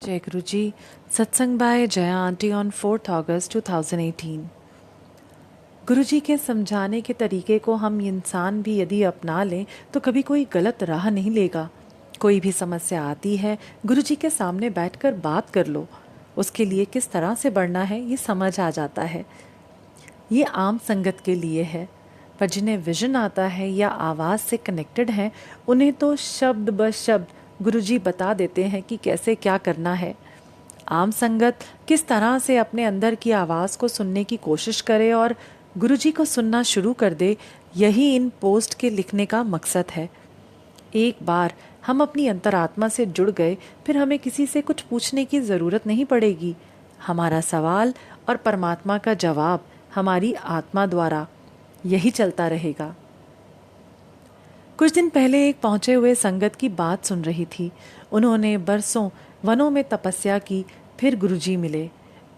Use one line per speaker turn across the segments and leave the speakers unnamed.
जय गुरु जी। सत्संग by Jaya aunty on 4th August 2018। Guru जी के समझाने के तरीके को हम इंसान भी यदि अपना लें तो कभी कोई गलत राह नहीं लेगा। कोई भी समस्या आती है, गुरु जी के सामने बैठकर बात कर लो, उसके लिए किस तरह से बढ़ना है ये समझ आ जाता है। ये आम संगत के लिए है, पर जिन्हें विजन आता है या आवाज़ से कनेक्टेड हैं, उन्हें तो शब्द ब शब्द गुरुजी बता देते हैं कि कैसे क्या करना है। आम संगत किस तरह से अपने अंदर की आवाज़ को सुनने की कोशिश करे और गुरुजी को सुनना शुरू कर दे, यही इन पोस्ट के लिखने का मकसद है। एक बार हम अपनी अंतरात्मा से जुड़ गए, फिर हमें किसी से कुछ पूछने की ज़रूरत नहीं पड़ेगी। हमारा सवाल और परमात्मा का जवाब हमारी आत्मा द्वारा यही चलता रहेगा। कुछ दिन पहले एक पहुंचे हुए संगत की बात सुन रही थी। उन्होंने बरसों वनों में तपस्या की, फिर गुरुजी मिले।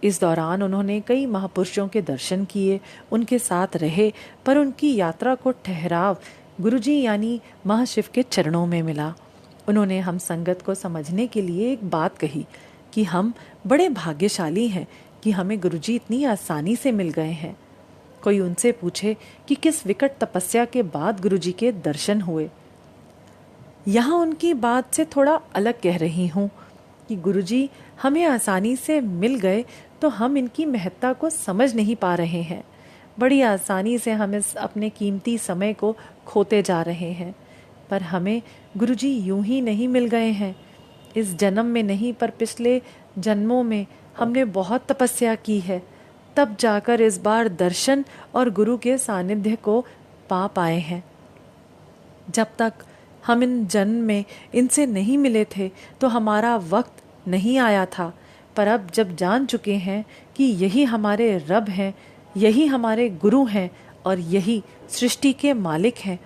इस दौरान उन्होंने कई महापुरुषों के दर्शन किए, उनके साथ रहे, पर उनकी यात्रा को ठहराव गुरुजी यानी महाशिव के चरणों में मिला। उन्होंने हम संगत को समझने के लिए एक बात कही कि हम बड़े भाग्यशाली हैं कि हमें गुरुजी इतनी आसानी से मिल गए हैं। कोई उनसे पूछे कि किस विकट तपस्या के बाद गुरुजी के दर्शन हुए। यहाँ उनकी बात से थोड़ा अलग कह रही हूँ कि गुरुजी हमें आसानी से मिल गए तो हम इनकी महत्ता को समझ नहीं पा रहे हैं। बड़ी आसानी से हम इस अपने कीमती समय को खोते जा रहे हैं। पर हमें गुरुजी यूं ही नहीं मिल गए हैं। इस जन्म में नहीं, पर पिछले जन्मों में हमने बहुत तपस्या की है, तब जाकर इस बार दर्शन और गुरु के सानिध्य को पा पाए हैं। जब तक हम इन जन्म में इनसे नहीं मिले थे तो हमारा वक्त नहीं आया था, पर अब जब जान चुके हैं कि यही हमारे रब हैं, यही हमारे गुरु हैं और यही सृष्टि के मालिक हैं,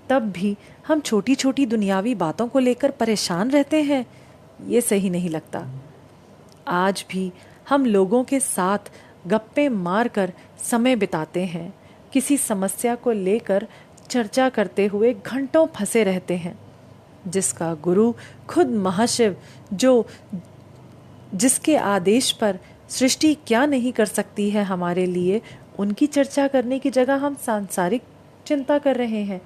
तब भी हम छोटी छोटी दुनियावी बातों को लेकर परेशान रहते हैं। ये सही नहीं लगता। आज भी हम लोगों के साथ गप्पे मारकर समय बिताते हैं, किसी समस्या को लेकर चर्चा करते हुए घंटों फंसे रहते हैं। जिसका गुरु खुद महाशिव, जो जिसके आदेश पर सृष्टि क्या नहीं कर सकती है हमारे लिए, उनकी चर्चा करने की जगह हम सांसारिक चिंता कर रहे हैं।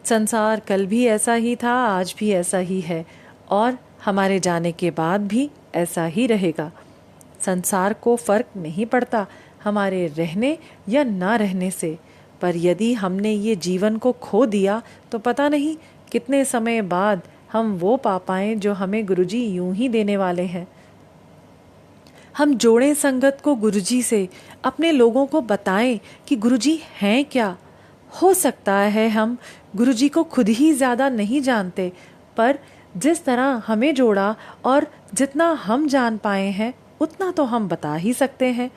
संसार कल भी ऐसा ही था, आज भी ऐसा ही है और हमारे जाने के बाद भी ऐसा ही रहेगा। संसार को फर्क नहीं पड़ता हमारे रहने या ना रहने से, पर यदि हमने ये जीवन को खो दिया तो पता नहीं कितने समय बाद हम वो पा पाएं जो हमें गुरुजी यूं ही देने वाले हैं। हम जोड़ें संगत को गुरुजी से, अपने लोगों को बताएं कि गुरुजी हैं क्या। हो सकता है हम गुरुजी को खुद ही ज़्यादा नहीं जानते, पर जिस तरह हमें जोड़ा और जितना हम जान पाए हैं उतना तो हम बता ही सकते हैं।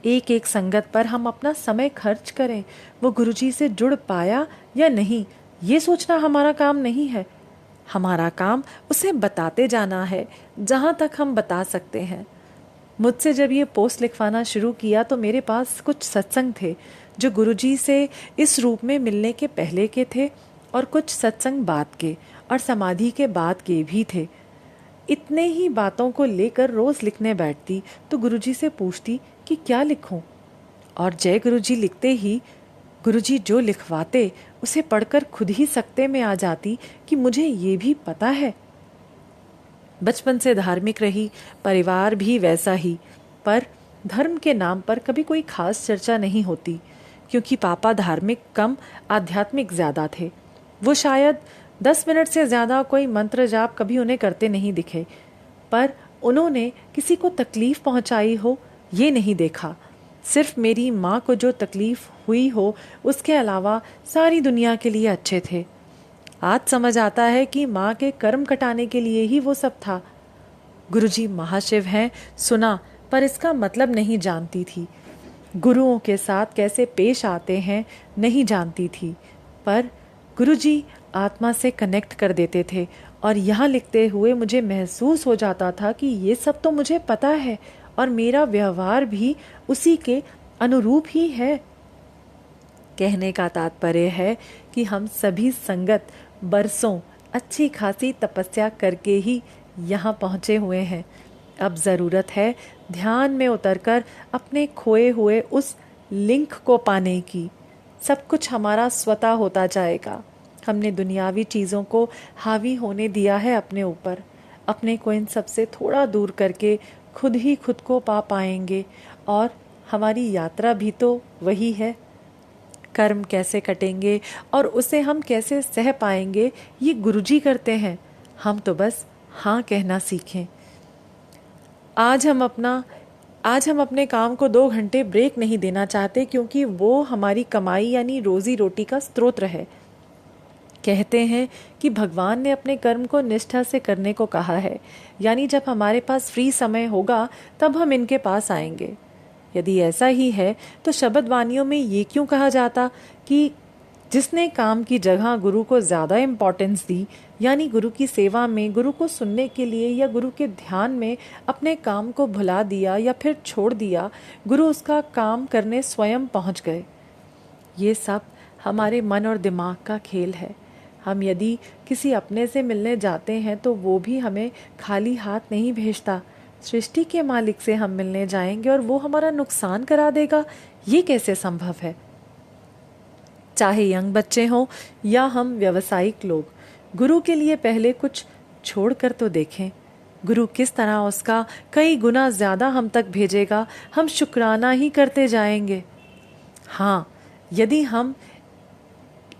एक एक संगत पर हम अपना समय खर्च करें, वो गुरुजी से जुड़ पाया या नहीं, ये सोचना हमारा काम नहीं है। हमारा काम उसे बताते जाना है जहाँ तक हम बता सकते हैं। मुझसे जब ये पोस्ट लिखवाना शुरू किया तो मेरे पास कुछ सत्संग थे जो गुरुजी से इस रूप में मिलने के पहले के थे, और कुछ सत्संग बाद के और समाधि के बाद के भी थे। इतने ही बातों को लेकर रोज लिखने बैठती तो गुरुजी से पूछती कि क्या लिखूं, और जय गुरुजी लिखते ही गुरुजी जो लिखवाते उसे पढ़कर खुद ही सकते में आ जाती कि मुझे ये भी पता है। बचपन से धार्मिक रही, परिवार भी वैसा ही, पर धर्म के नाम पर कभी कोई खास चर्चा नहीं होती, क्योंकि पापा धार्मिक कम, आध्यात्मिक ज्यादा थे। वो शायद 10 मिनट से ज़्यादा कोई मंत्र जाप कभी उन्हें करते नहीं दिखे, पर उन्होंने किसी को तकलीफ़ पहुंचाई हो ये नहीं देखा। सिर्फ मेरी माँ को जो तकलीफ़ हुई हो, उसके अलावा सारी दुनिया के लिए अच्छे थे। आज समझ आता है कि माँ के कर्म कटाने के लिए ही वो सब था। गुरुजी महाशिव हैं सुना, पर इसका मतलब नहीं जानती थी। गुरुओं के साथ कैसे पेश आते हैं नहीं जानती थी, पर गुरुजी आत्मा से कनेक्ट कर देते थे, और यहाँ लिखते हुए मुझे महसूस हो जाता था कि ये सब तो मुझे पता है और मेरा व्यवहार भी उसी के अनुरूप ही है। कहने का तात्पर्य है कि हम सभी संगत बरसों अच्छी खासी तपस्या करके ही यहाँ पहुँचे हुए हैं। अब ज़रूरत है ध्यान में उतरकर अपने खोए हुए उस लिंक को पाने की। सब कुछ हमारा स्वतः होता जाएगा। हमने दुनियावी चीज़ों को हावी होने दिया है अपने ऊपर। अपने को इन सब से थोड़ा दूर करके खुद ही खुद को पा पाएंगे। और हमारी यात्रा भी तो वही है। कर्म कैसे कटेंगे और उसे हम कैसे सह पाएंगे, ये गुरुजी करते हैं। हम तो बस हाँ कहना सीखें। आज हम अपने काम को 2 घंटे ब्रेक नहीं देना चाहते, क्योंकि वो हमारी कमाई यानी रोजी रोटी का स्रोत है। कहते हैं कि भगवान ने अपने कर्म को निष्ठा से करने को कहा है, यानी जब हमारे पास फ्री समय होगा तब हम इनके पास आएंगे। यदि ऐसा ही है तो शब्द वाणियों में ये क्यों कहा जाता कि जिसने काम की जगह गुरु को ज़्यादा इम्पोर्टेंस दी, यानी गुरु की सेवा में, गुरु को सुनने के लिए या गुरु के ध्यान में अपने काम को भुला दिया या फिर छोड़ दिया, गुरु उसका काम करने स्वयं पहुंच गए। ये सब हमारे मन और दिमाग का खेल है। हम यदि किसी अपने से मिलने जाते हैं तो वो भी हमें खाली हाथ नहीं भेजता। सृष्टि के मालिक से हम मिलने जाएंगे और वो हमारा नुकसान करा देगा, ये कैसे संभव है? चाहे यंग बच्चे हों या हम व्यावसायिक लोग, गुरु के लिए पहले कुछ छोड़ कर तो देखें। गुरु किस तरह उसका कई गुना ज्यादा हम तक भेजेगा, हम शुक्राना ही करते जाएंगे। हाँ, यदि हम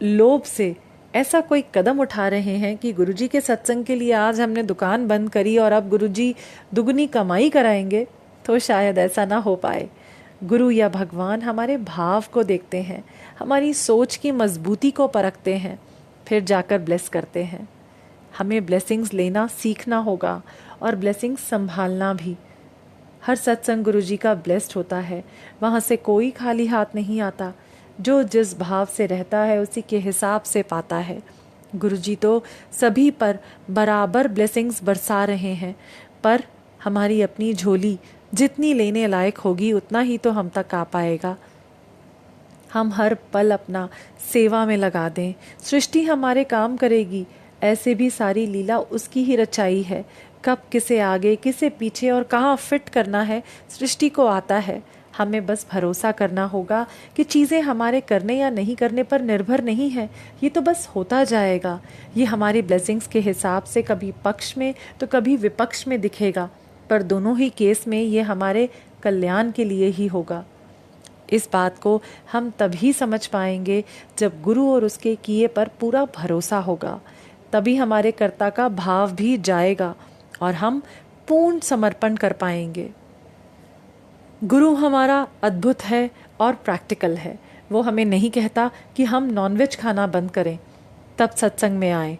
लोभ से ऐसा कोई कदम उठा रहे हैं कि गुरुजी के सत्संग के लिए आज हमने दुकान बंद करी और अब गुरुजी दुगनी कमाई कराएंगे, तो शायद ऐसा ना हो पाए। गुरु या भगवान हमारे भाव को देखते हैं, हमारी सोच की मजबूती को परखते हैं, फिर जाकर ब्लेस करते हैं। हमें ब्लेसिंग्स लेना सीखना होगा और ब्लेसिंग्स संभालना भी। हर सत्संग गुरुजी का ब्लेस्ड होता है, वहाँ से कोई खाली हाथ नहीं आता। जो जिस भाव से रहता है उसी के हिसाब से पाता है। गुरुजी तो सभी पर बराबर ब्लेसिंग्स बरसा रहे हैं, पर हमारी अपनी झोली जितनी लेने लायक होगी उतना ही तो हम तक आ पाएगा। हम हर पल अपना सेवा में लगा दें, सृष्टि हमारे काम करेगी। ऐसे भी सारी लीला उसकी ही रचाई है। कब किसे आगे किसे पीछे और कहाँ फिट करना है, सृष्टि को आता है। हमें बस भरोसा करना होगा कि चीज़ें हमारे करने या नहीं करने पर निर्भर नहीं है। ये तो बस होता जाएगा। ये हमारी ब्लेसिंग्स के हिसाब से कभी पक्ष में तो कभी विपक्ष में दिखेगा, पर दोनों ही केस में ये हमारे कल्याण के लिए ही होगा। इस बात को हम तभी समझ पाएंगे जब गुरु और उसके किए पर पूरा भरोसा होगा। तभी हमारे कर्ता का भाव भी जाएगा और हम पूर्ण समर्पण कर पाएंगे। गुरु हमारा अद्भुत है और प्रैक्टिकल है। वो हमें नहीं कहता कि हम नॉनवेज खाना बंद करें तब सत्संग में आए,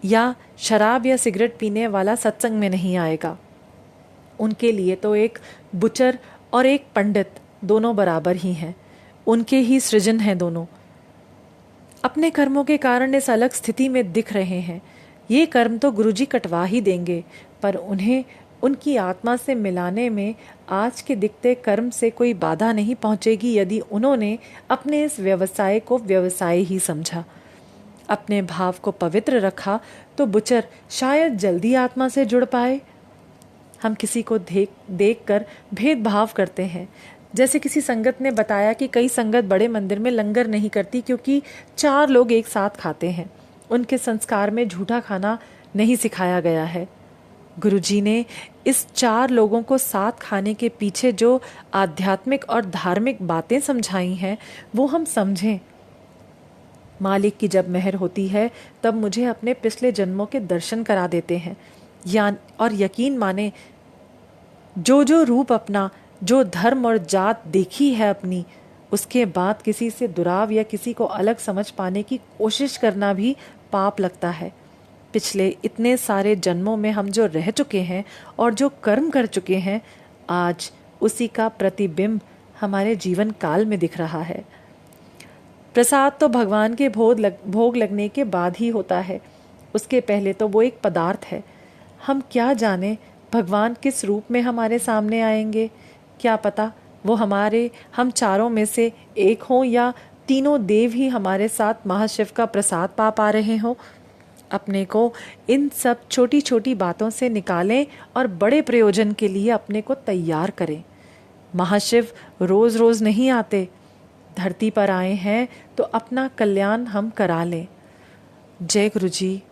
या शराब या सिगरेट पीने वाला सत्संग में नहीं आएगा। उनके लिए तो एक बुचर और एक पंडित दोनों बराबर ही हैं, उनके ही सृजन हैं दोनों। अपने कर्मों के कारण इस अलग स्थिति में दिख रहे हैं। ये कर्म तो गुरुजी कटवा ही देंगे, पर उन्हें उनकी आत्मा से मिलाने में आज के दिखते कर्म से कोई बाधा नहीं पहुंचेगी यदि उन्होंने अपने इस व्यवसाय को व्यवसाय ही समझा, अपने भाव को पवित्र रखा, तो बुचर शायद जल्दी आत्मा से जुड़ पाए। हम किसी को देख कर भेदभाव करते हैं। जैसे किसी संगत ने बताया कि कई संगत बड़े मंदिर में लंगर नहीं करती क्योंकि 4 लोग एक साथ खाते हैं। उनके संस्कार में झूठा खाना नहीं सिखाया गया है। गुरुजी ने इस 4 लोगों को साथ खाने के पीछे जो आध्यात्मिक और धार्मिक बातें समझाई हैं वो हम समझें। मालिक की जब मेहर होती है तब मुझे अपने पिछले जन्मों के दर्शन करा देते हैं, और यकीन माने जो रूप अपना, जो धर्म और जात देखी है अपनी, उसके बाद किसी से दुराव या किसी को अलग समझ पाने की कोशिश करना भी पाप लगता है। पिछले इतने सारे जन्मों में हम जो रह चुके हैं और जो कर्म कर चुके हैं, आज उसी का प्रतिबिंब हमारे जीवन काल में दिख रहा है। प्रसाद तो भगवान के भोग लगने के बाद ही होता है, उसके पहले तो वो एक पदार्थ है। हम क्या जाने भगवान किस रूप में हमारे सामने आएंगे। क्या पता वो हम चारों में से एक हों या तीनों देव ही हमारे साथ महाशिव का प्रसाद पा रहे हों। अपने को इन सब छोटी छोटी बातों से निकालें और बड़े प्रयोजन के लिए अपने को तैयार करें। महाशिव रोज रोज नहीं आते, धरती पर आए हैं तो अपना कल्याण हम करा लें। जय गुरु जी।